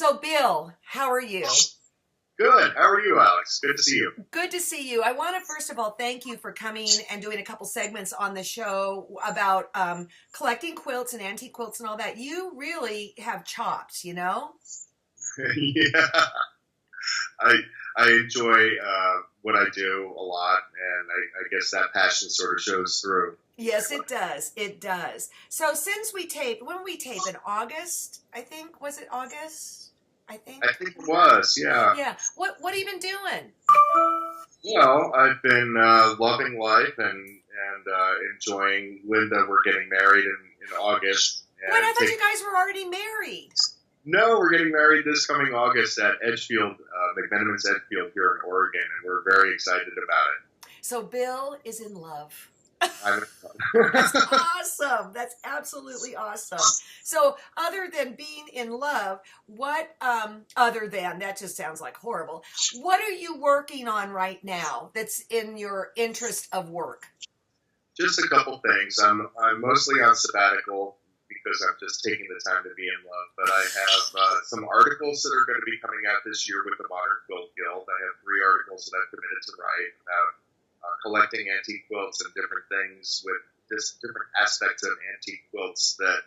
So, Bill, how are you? Good. How are you, Alex? Good to see you. Good to see you. I want to first of all thank you for coming and doing a couple segments on the show about collecting quilts and antique quilts and all that. You really have chops, you know? Yeah, I I enjoy what I do a lot, and I guess that passion sort of shows through. Yes, it does. It does. So, since we tape, when we tape in August, I think, was it August? I think. I think it was, yeah. Yeah. What have you been doing? Well, I've been loving life and enjoying Linda. We're getting married in August, Wait, I and thought you guys were already married. no, we're getting married this coming August at Edgefield, McMenamin's Edgefield here in Oregon, and we're very excited about it. So, Bill is in love. I'm, That's awesome. That's absolutely awesome. So, other than being in love, what, other than, that just sounds like horrible, what are you working on right now that's in your interest of work? Just a couple things. I'm mostly on sabbatical because I'm just taking the time to be in love. But I have some articles that are going to be coming out this year with the Modern Quilt Guild. I have 3 articles that I've committed to write about collecting antique quilts and different things with just different aspects of antique quilts that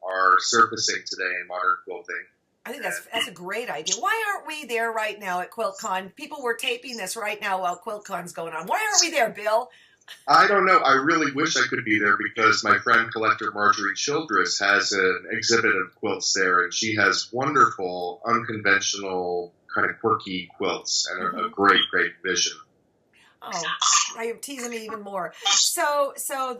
are surfacing today in modern quilting. I think that's a great idea. Why aren't we there right now at QuiltCon? People were taping this right now while QuiltCon's going on. Why aren't we there, Bill? I don't know. I really wish I could be there because my friend collector Marjorie Childress has an exhibit of quilts there, and she has wonderful, unconventional, kind of quirky quilts and a great, great vision. Oh, now you're teasing me even more. So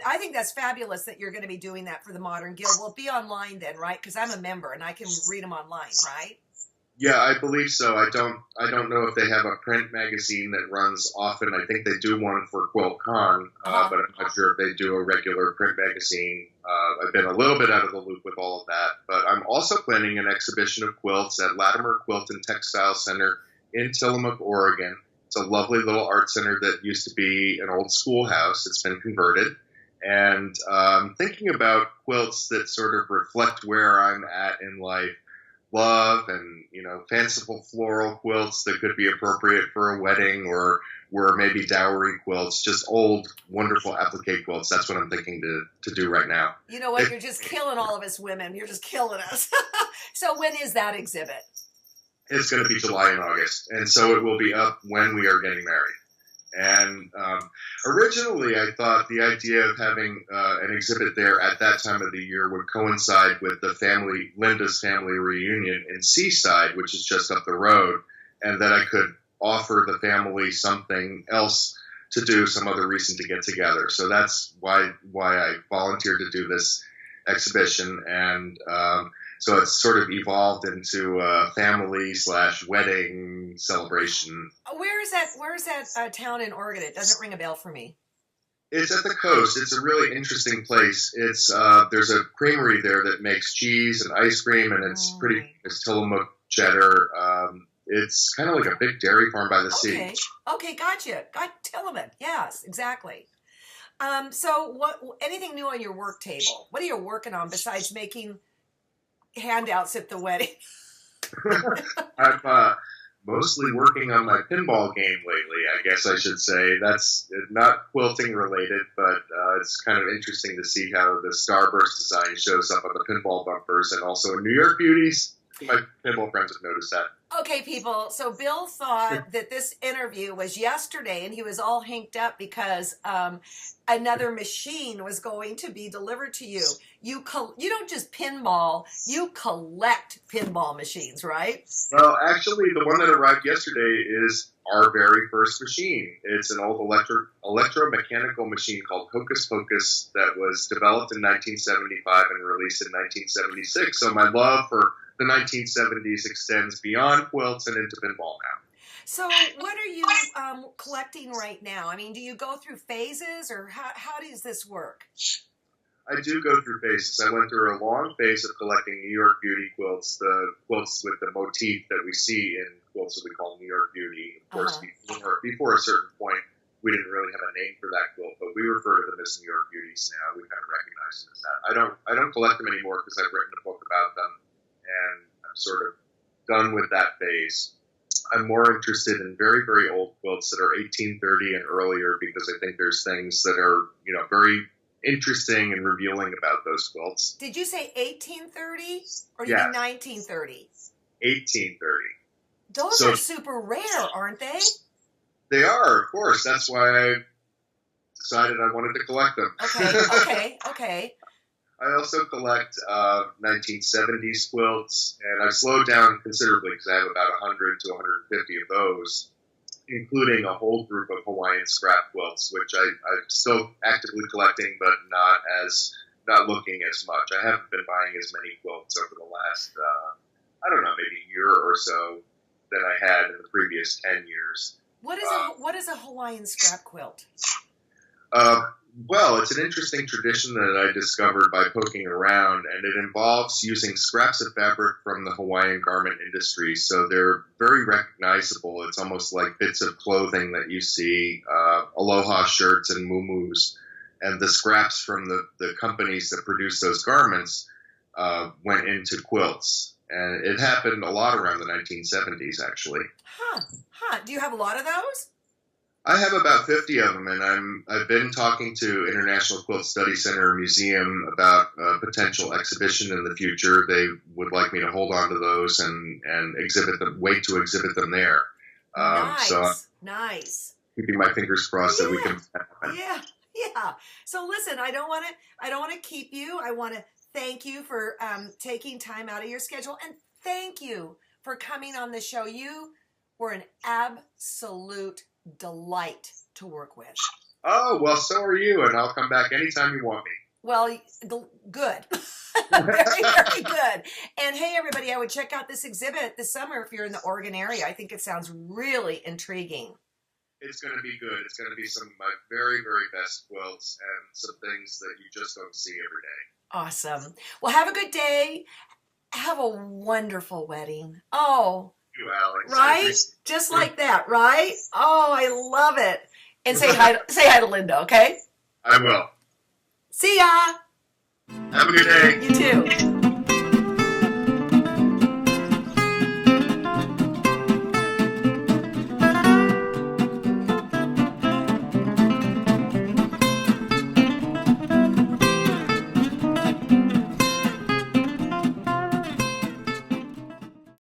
I think that's fabulous that you're going to be doing that for the Modern Guild. Will it be online then, right? Because I'm a member and I can read them online, right? Yeah, I believe so. I don't know if they have a print magazine that runs often. I think they do one for QuiltCon, but I'm not sure if they do a regular print magazine. I've been a little bit out of the loop with all of that, but I'm also planning an exhibition of quilts at Latimer Quilt and Textile Center in Tillamook, Oregon. It's a lovely little art center that used to be an old schoolhouse. It's been converted. And thinking about quilts that sort of reflect where I'm at in life, love and, fanciful floral quilts that could be appropriate for a wedding or were maybe dowry quilts, just old, wonderful applique quilts. That's what I'm thinking to do right now. You know what? You're just killing all of us women. You're just killing us. So when is that exhibit? It's going to be July and August, and so it will be up when we are getting married. And originally, I thought the idea of having an exhibit there at that time of the year would coincide with Linda's family reunion in Seaside, which is just up the road, and that I could offer the family something else to do, some other reason to get together. So that's why I volunteered to do this exhibition, and so it's sort of evolved into a family/wedding celebration. Where is that town in Oregon? It doesn't ring a bell for me. It's at the coast. It's a really interesting place. It's there's a creamery there that makes cheese and ice cream, and it's it's Tillamook cheddar. It's kind of like a big dairy farm by the sea. Okay, gotcha. Got Tillamook. Yes, exactly. So anything new on your work table? What are you working on besides making handouts at the wedding? I'm mostly working on my pinball game lately, I guess I should say. That's not quilting related, but it's kind of interesting to see how the Starburst design shows up on the pinball bumpers and also in New York Beauties. My pinball friends have noticed that. Okay, people. So Bill thought that this interview was yesterday, and he was all hinked up because another machine was going to be delivered to you. You don't just pinball; you collect pinball machines, right? Well, actually, the one that arrived yesterday is our very first machine. It's an old electromechanical machine called Hocus Pocus that was developed in 1975 and released in 1976. So my love for the 1970s extends beyond quilts and into pinball now. So what are you collecting right now? I mean, do you go through phases, or how does this work? I do go through phases. I went through a long phase of collecting New York Beauty quilts, the quilts with the motif that we see in quilts that we call New York Beauty. Of course, before a certain point, we didn't really have a name for that quilt, but we refer to them as New York Beauties now. We kind of recognize them as that. I don't collect them anymore because I've written a book about them, and I'm sort of done with that phase. I'm more interested in very, very old quilts that are 1830 and earlier because I think there's things that are, very interesting and revealing about those quilts. Did you say 1830 or you Yeah. mean 1930? 1830. Those are super rare, aren't they? They are, of course. That's why I decided I wanted to collect them. Okay. I also collect 1970s quilts, and I've slowed down considerably because I have about 100 to 150 of those, including a whole group of Hawaiian scrap quilts, which I'm still actively collecting, but not looking as much. I haven't been buying as many quilts over the last, maybe a year or so than I had in the previous 10 years. What is a Hawaiian scrap quilt? Well, it's an interesting tradition that I discovered by poking around, and it involves using scraps of fabric from the Hawaiian garment industry. So they're very recognizable. It's almost like bits of clothing that you see, aloha shirts and muumuus. And the scraps from the companies that produce those garments went into quilts. And it happened a lot around the 1970s, actually. Huh. Do you have a lot of those? I have about 50 of them, and I've been talking to International Quilt Study Center Museum about a potential exhibition in the future. They would like me to hold on to those and exhibit them, wait to exhibit them there. Nice. Keeping my fingers crossed that we can. Yeah. So listen, I don't want to keep you. I want to thank you for taking time out of your schedule, and thank you for coming on the show. You were an absolute delight to work with. Oh, well, so are you, and I'll come back anytime you want me. Well, good. Very, very good. And hey, everybody, I would check out this exhibit this summer if you're in the Oregon area. I think it sounds really intriguing. It's going to be good. It's going to be some of my very, very best quilts and some things that you just don't see every day. Awesome. Well, have a good day. Have a wonderful wedding. Oh, you, Alex. Right? Just like that, right? Oh, I love it. And say hi to Linda, okay? I will. See ya. Have a good day. You too.